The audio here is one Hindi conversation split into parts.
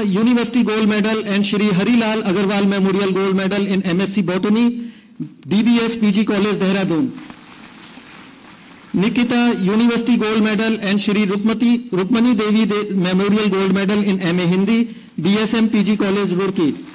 University Gold Medal and Shri Harilal Agarwal Memorial Gold Medal in MSc Botany, DBS PG College, Dehradun. Nikita University Gold Medal and Shri Rukmani Devi Memorial Gold Medal in MA Hindi, BSM PG College, Roorkee.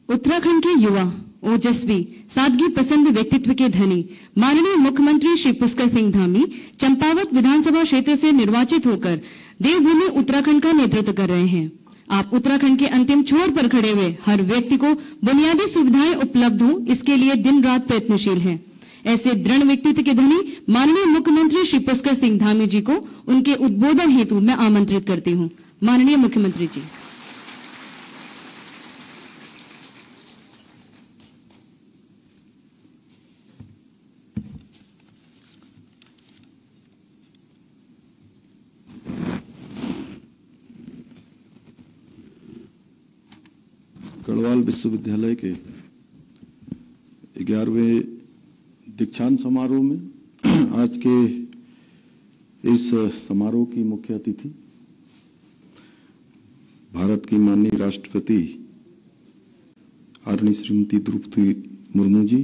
Uttarakhand के युवा, ओजस्वी, सादगी पसंद व्यक्तित्व के धनी माननीय मुख्यमंत्री श्री पुष्कर सिंह धामी चंपावत विधानसभा क्षेत्र से निर्वाचित होकर देवभूमि उत्तराखंड का नेतृत्व कर रहे हैं। आप उत्तराखंड के अंतिम छोर पर खड़े हुए हर व्यक्ति को बुनियादी सुविधाएं उपलब्ध हो, इसके लिए दिन रात प्रयत्नशील हैं। ऐसे दृढ़ व्यक्तित्व के धनी माननीय मुख्यमंत्री श्री पुष्कर सिंह धामी जी को उनके उद्बोधन हेतु मैं आमंत्रित करती हूं। माननीय मुख्यमंत्री जी। गढ़वाल विश्वविद्यालय के 11वें दीक्षांत समारोह में आज के इस समारोह की मुख्य अतिथि भारत की माननीय राष्ट्रपति आदरणीय श्रीमती द्रौपदी मुर्मू जी,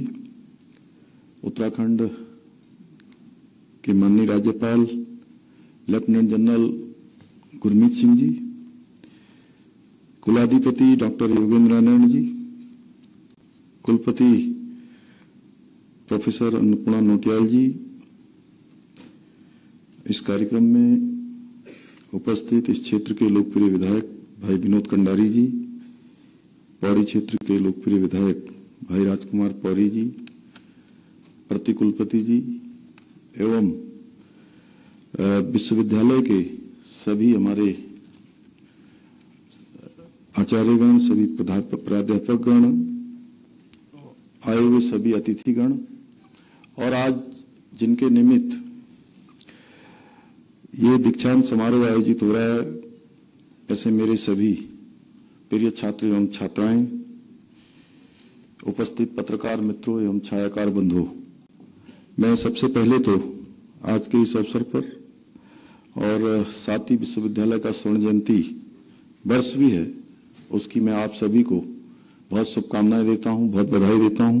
उत्तराखंड के माननीय राज्यपाल लेफ्टिनेंट जनरल गुरमीत सिंह जी, कुलाधिपति डॉक्टर योगेंद्र नारायण जी, कुलपति प्रोफेसर अन्नपूर्णा नोटियाल जी, इस कार्यक्रम में उपस्थित इस क्षेत्र के लोकप्रिय विधायक भाई विनोद कंडारी जी, पौड़ी क्षेत्र के लोकप्रिय विधायक भाई राजकुमार पौरी जी, प्रतिकुलपति जी एवं विश्वविद्यालय के सभी हमारे आचार्यगण, सभी प्राध्यापकगण, आए हुए सभी अतिथिगण और आज जिनके निमित्त ये दीक्षांत समारोह आयोजित हो रहा है, ऐसे मेरे सभी प्रिय छात्र एवं छात्राएं, उपस्थित पत्रकार मित्रों एवं छायाकार बंधुओं, मैं सबसे पहले तो आज के इस अवसर पर और साथ ही विश्वविद्यालय का स्वर्ण जयंती वर्ष भी है, उसकी मैं आप सभी को बहुत शुभकामनाएं देता हूं, बहुत बधाई देता हूं।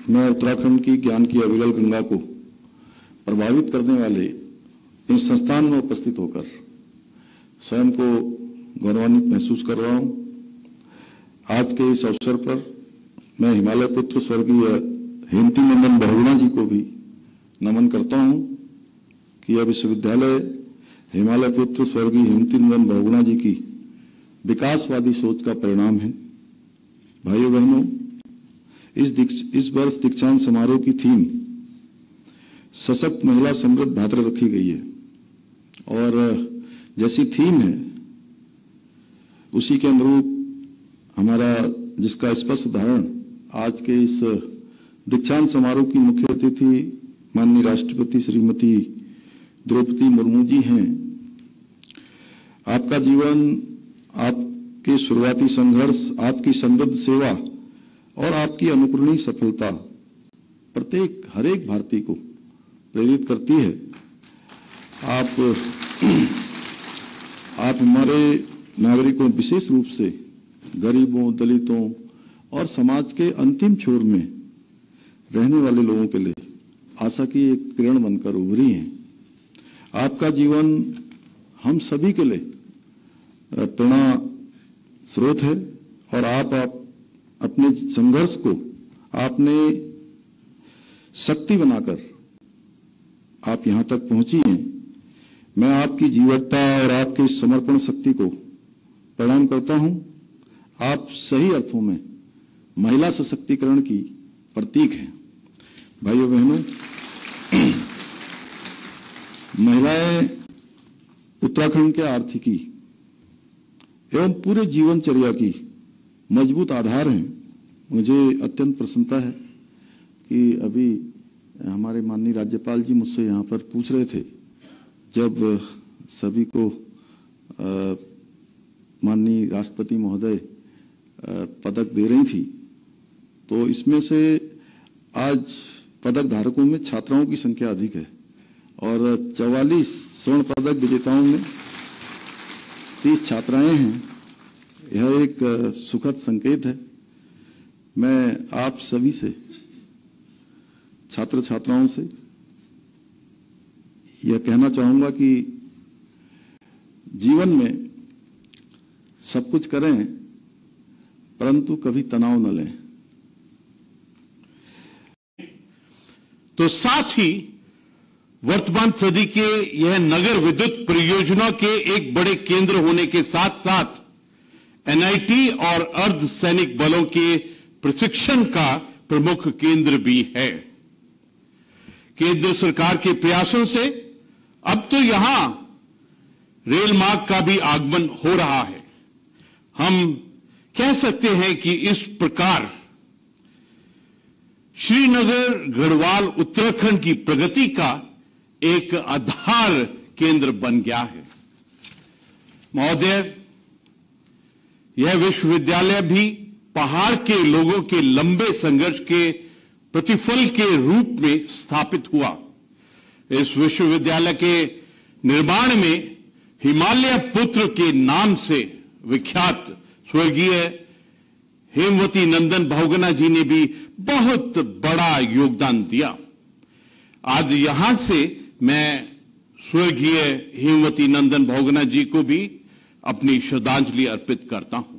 मैं उत्तराखंड की ज्ञान की अविरल गंगा को प्रभावित करने वाले इन संस्थान में उपस्थित होकर स्वयं को गौरवान्वित महसूस कर रहा हूं। आज के इस अवसर पर मैं हिमालय पुत्र स्वर्गीय हेमती नंदन बहुगुणा जी को भी नमन करता हूं कि यह विश्वविद्यालय हिमालय पुत्र स्वर्गीय हेमती नंदन बहुगुणा जी की विकासवादी सोच का परिणाम है। भाइयों बहनों, इस वर्ष दीक्षांत समारोह की थीम सशक्त महिला समृद्ध भारत रखी गई है और जैसी थीम है उसी के अनुरूप हमारा जिसका स्पष्ट उदाहरण आज के इस दीक्षांत समारोह की मुख्य अतिथि माननीय राष्ट्रपति श्रीमती द्रौपदी मुर्मू जी हैं। आपका जीवन, आपके शुरुआती संघर्ष, आपकी समृद्ध सेवा और आपकी अनुकरणीय सफलता हर एक भारतीय को प्रेरित करती है। आप हमारे नागरिकों, विशेष रूप से गरीबों, दलितों और समाज के अंतिम छोर में रहने वाले लोगों के लिए आशा की एक किरण बनकर उभरी हैं। आपका जीवन हम सभी के लिए प्रेरणा स्रोत है और आप अपने संघर्ष को आपने शक्ति बनाकर आप यहां तक पहुंची हैं। मैं आपकी जीवटता और आपके समर्पण शक्ति को प्रणाम करता हूं। आप सही अर्थों में महिला सशक्तिकरण की प्रतीक हैं। भाइयों बहनों, महिलाएं उत्तराखंड के आर्थिकी एवं पूरे जीवनचर्या की मजबूत आधार हैं। मुझे अत्यंत प्रसन्नता है कि अभी हमारे माननीय राज्यपाल जी मुझसे यहां पर पूछ रहे थे, जब सभी को राष्ट्रपति महोदय पदक दे रही थी, तो इसमें से आज पदक धारकों में छात्राओं की संख्या अधिक है और 44 स्वर्ण पदक विजेताओं में 30 छात्राएं हैं। यह एक सुखद संकेत है। मैं आप सभी से, छात्र छात्राओं से यह कहना चाहूंगा कि जीवन में सब कुछ करें, परंतु कभी तनाव न लें। तो साथ ही वर्तमान सदी के यह नगर विद्युत परियोजना के एक बड़े केंद्र होने के साथ साथ एनआईटी और अर्धसैनिक बलों के प्रशिक्षण का प्रमुख केंद्र भी है। केंद्र सरकार के प्रयासों से अब तो यहां रेल मार्ग का भी आगमन हो रहा है। हम कह सकते हैं कि इस प्रकार श्रीनगर गढ़वाल उत्तराखंड की प्रगति का एक आधार केंद्र बन गया है। महोदय, यह विश्वविद्यालय भी पहाड़ के लोगों के लंबे संघर्ष के प्रतिफल के रूप में स्थापित हुआ। इस विश्वविद्यालय के निर्माण में हिमालय पुत्र के नाम से विख्यात स्वर्गीय हेमवती नंदन बहुगुणा जी ने भी बहुत बड़ा योगदान दिया। आज यहां से मैं स्वर्गीय हेमवती नंदन बहुगुणा जी को भी अपनी श्रद्धांजलि अर्पित करता हूं।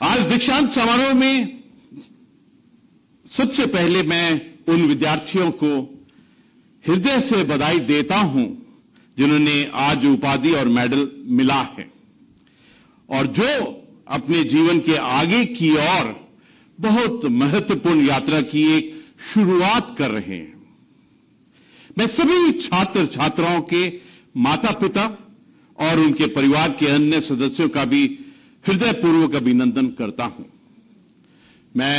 आज दीक्षांत समारोह में सबसे पहले मैं उन विद्यार्थियों को हृदय से बधाई देता हूं जिन्होंने आज उपाधि और मेडल मिला है और जो अपने जीवन के आगे की ओर बहुत महत्वपूर्ण यात्रा की एक शुरुआत कर रहे हैं। मैं सभी छात्र छात्राओं के माता पिता और उनके परिवार के अन्य सदस्यों का भी हृदयपूर्वक अभिनंदन करता हूं। मैं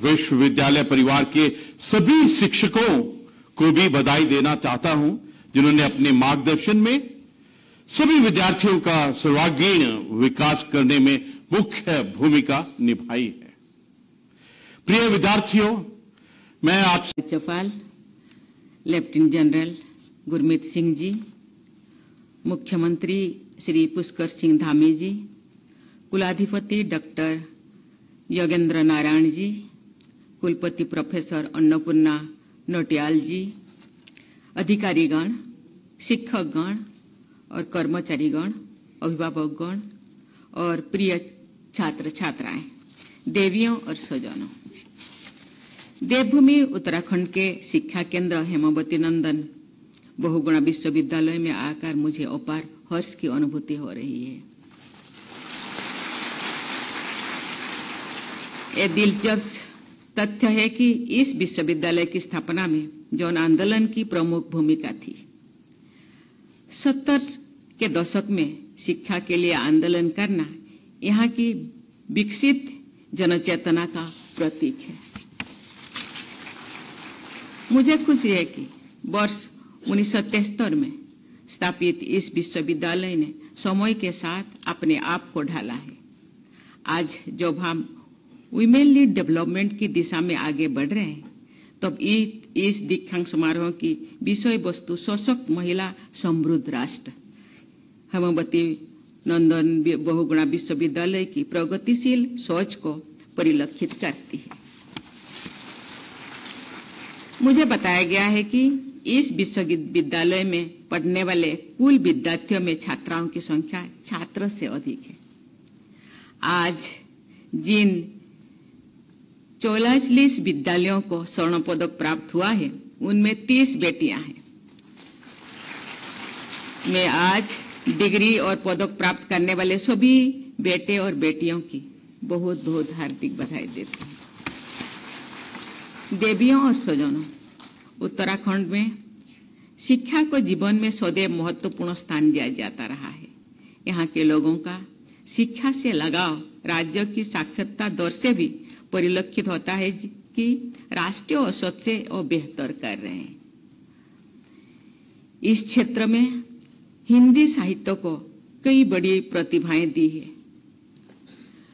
विश्वविद्यालय परिवार के सभी शिक्षकों को भी बधाई देना चाहता हूं जिन्होंने अपने मार्गदर्शन में सभी विद्यार्थियों का सर्वांगीण विकास करने में मुख्य भूमिका निभाई है। प्रिय विद्यार्थियों, मैं आपसे राज्यपाल लेफ्टिनेंट जनरल गुरमीत सिंह जी, मुख्यमंत्री श्री पुष्कर सिंह धामी जी, कुलाधिपति डॉक्टर योगेंद्र नारायण जी, कुलपति प्रोफेसर अन्नपूर्णा नोटियाल जी, अधिकारीगण, शिक्षकगण और कर्मचारीगण, अभिभावकगण और प्रिय छात्र छात्राएं, देवियों और स्वजनों, देवभूमि उत्तराखंड के शिक्षा केंद्र हेमवती नंदन बहुगुणा विश्वविद्यालय में आकर मुझे अपार हर्ष की अनुभूति हो रही है। ये दिलचस्प तथ्य है कि इस विश्वविद्यालय की स्थापना में जन आंदोलन की प्रमुख भूमिका थी। 70 के दशक में शिक्षा के लिए आंदोलन करना यहाँ की विकसित जनचेतना का प्रतीक है। मुझे खुशी है कि वर्ष 1973 में स्थापित इस विश्वविद्यालय ने समय के साथ अपने आप को ढाला है। आज जब हम वीमेन लीड डेवलपमेंट की दिशा में आगे बढ़ रहे हैं, तब इस दीक्षांत समारोह की विषय वस्तु सशक्त महिला समृद्ध राष्ट्र हेमवती नंदन बहुगुणा विश्वविद्यालय की प्रगतिशील सोच को परिलक्षित करती है। मुझे बताया गया है कि इस विश्वविद्यालय में पढ़ने वाले कुल विद्यार्थियों में छात्राओं की संख्या छात्र से अधिक है। आज जिन 44 विद्यालयों को स्वर्ण पदक प्राप्त हुआ है, उनमें 30 बेटियां हैं। मैं आज डिग्री और पदक प्राप्त करने वाले सभी बेटे और बेटियों की बहुत बहुत हार्दिक बधाई देती हूं। देवियों और स्वजनों, उत्तराखंड में शिक्षा को जीवन में सदैव महत्वपूर्ण स्थान दिया जाता रहा है। यहाँ के लोगों का शिक्षा से लगाव राज्य की साक्षरता दर से भी परिलक्षित होता है कि राष्ट्रीय औसत से वो बेहतर कर रहे हैं। इस क्षेत्र में हिंदी साहित्य को कई बड़ी प्रतिभाएं दी है।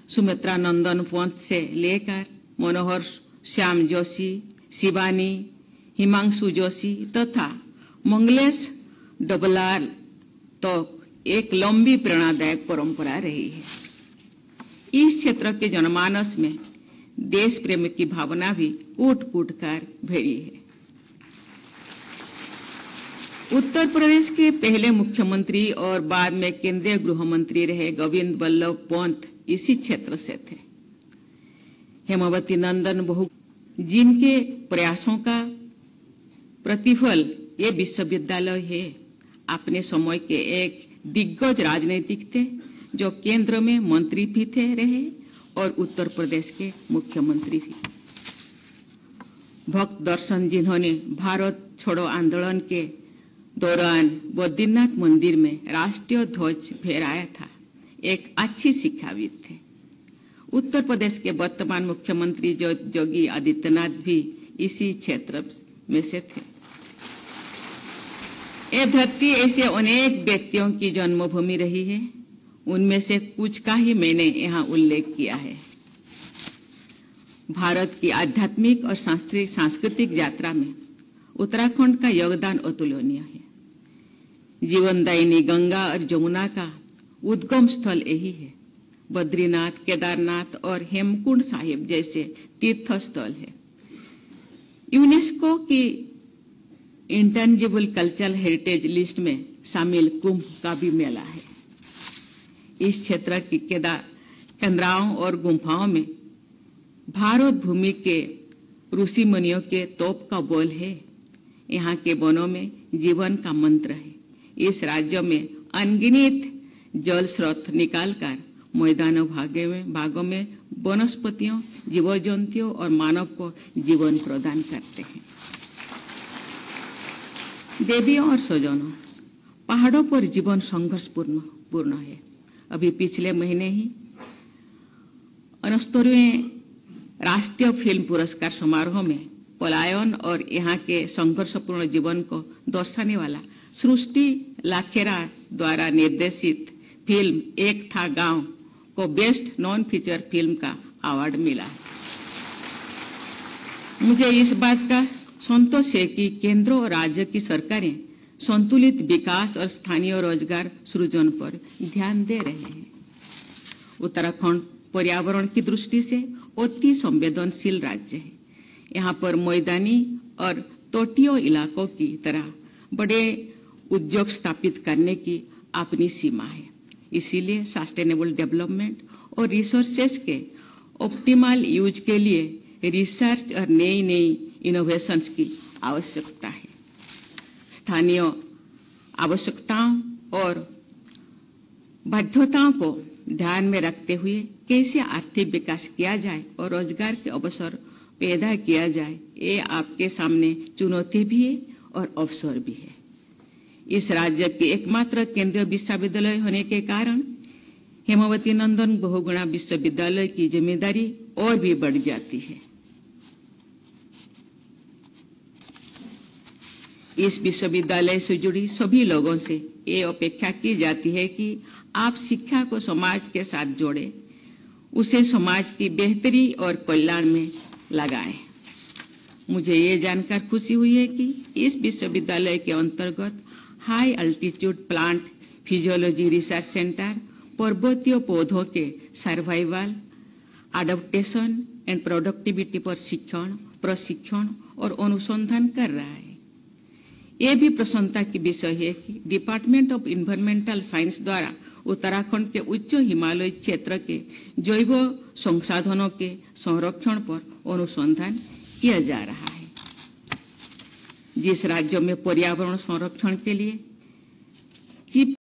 सुमित्रा नंदन पंत से लेकर मनोहर श्याम जोशी, शिवानी, हिमांशु जोशी तथा मंगलेश डबलाल तो एक लंबी प्रेरणादायक परंपरा रही है। इस क्षेत्र के जनमानस में देश प्रेम की भावना भी कूट-कूट कर भरी है। उत्तर प्रदेश के पहले मुख्यमंत्री और बाद में केंद्रीय गृह मंत्री रहे गोविंद बल्लभ पंत इसी क्षेत्र से थे। हेमावती नंदन बहु जिनके प्रयासों का प्रतिफल ये विश्वविद्यालय है, अपने समय के एक दिग्गज राजनीतिक थे जो केंद्र में मंत्री भी थे रहे और उत्तर प्रदेश के मुख्यमंत्री भी। भक्त दर्शन जिन्होंने भारत छोड़ो आंदोलन के दौरान बद्रीनाथ मंदिर में राष्ट्रीय ध्वज फहराया था, एक अच्छी शिक्षाविद थे। उत्तर प्रदेश के वर्तमान मुख्यमंत्री योगी आदित्यनाथ भी इसी क्षेत्र में से थे। ये धरती ऐसे अनेक व्यक्तियों की जन्मभूमि रही है, उनमें से कुछ का ही मैंने यहाँ उल्लेख किया है। भारत की आध्यात्मिक और सांस्कृतिक यात्रा में उत्तराखंड का योगदान अतुलनीय है। जीवनदायिनी गंगा और जमुना का उद्गम स्थल यही है। बद्रीनाथ, केदारनाथ और हेमकुंड साहिब जैसे तीर्थ स्थल है। यूनेस्को की इंटेंजिबल कल्चरल हेरिटेज लिस्ट में शामिल कुंभ का भी मेला है। इस क्षेत्र की केंद्राओं और गुफाओं में भारत भूमि के ऋषि मुनियों के तोप का बोल है। यहाँ के वनों में जीवन का मंत्र है। इस राज्य में अनगिनत जल स्रोत निकालकर मैदानों भागों में वनस्पतियों, जीव जंतुओं और मानव को जीवन प्रदान करते हैं। देवियों और स्वजनों, पहाड़ों पर जीवन संघर्षपूर्ण है। अभी पिछले महीने ही 69वें राष्ट्रीय फिल्म पुरस्कार समारोह में पलायन और यहाँ के संघर्षपूर्ण जीवन को दर्शाने वाला सृष्टि लाखेरा द्वारा निर्देशित फिल्म एक था गांव को बेस्ट नॉन फीचर फिल्म का अवार्ड मिला है। मुझे इस बात का संतोष है कि केंद्र और राज्य की सरकारें संतुलित विकास और स्थानीय रोजगार सृजन पर ध्यान दे रहे हैं। उत्तराखंड पर्यावरण की दृष्टि से अति संवेदनशील राज्य है। यहाँ पर मैदानी और तटीय इलाकों की तरह बड़े उद्योग स्थापित करने की अपनी सीमा है। इसीलिए सस्टेनेबल डेवलपमेंट और रिसोर्सेज के ऑप्टिमल यूज के लिए रिसर्च और नई इनोवेशंस की आवश्यकता है। स्थानीय आवश्यकताओं और बाध्यताओं को ध्यान में रखते हुए कैसे आर्थिक विकास किया जाए और रोजगार के अवसर पैदा किया जाए, ये आपके सामने चुनौती भी है और अवसर भी है। इस राज्य के एकमात्र केंद्रीय विश्वविद्यालय होने के कारण हेमावती नंदन बहुगुणा विश्वविद्यालय की जिम्मेदारी और भी बढ़ जाती है। इस विश्वविद्यालय से जुड़ी सभी लोगों से ये अपेक्षा की जाती है कि आप शिक्षा को समाज के साथ जोड़ें, उसे समाज की बेहतरी और कल्याण में लगाएं। मुझे ये जानकर खुशी हुई है कि इस विश्वविद्यालय के अंतर्गत high altitude plant physiology research centre पर्वतीय पौधों के सर्वाइवल, एडाप्टेशन एंड प्रोडक्टिविटी पर प्रशिक्षण और अनुसंधान कर रहा है। यह भी प्रसन्नता की विषय है कि डिपार्टमेंट ऑफ इन्वायरमेंटल साइंस द्वारा उत्तराखंड के उच्च हिमालय क्षेत्र के जैव संसाधनों के संरक्षण पर अनुसंधान किया जा रहा है। जिस राज्य में पर्यावरण संरक्षण के लिए चीफ